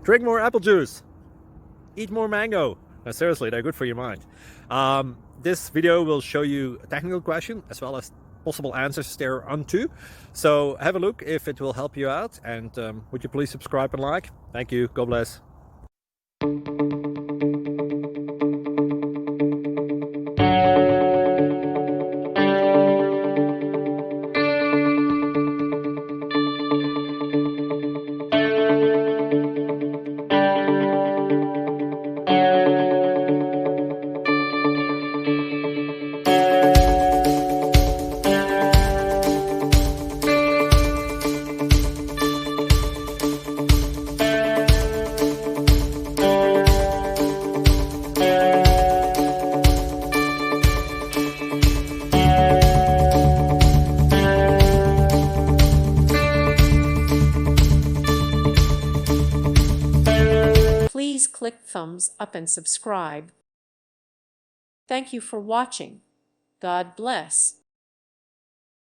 Drink more apple juice. Eat more mango. No, seriously, they're good for your mind. This video will show you a technical question as well as possible answers thereunto. So have a look if it will help you out, and would you please subscribe and like? Thank you. God bless. Please click thumbs up and subscribe. Thank you for watching. God bless.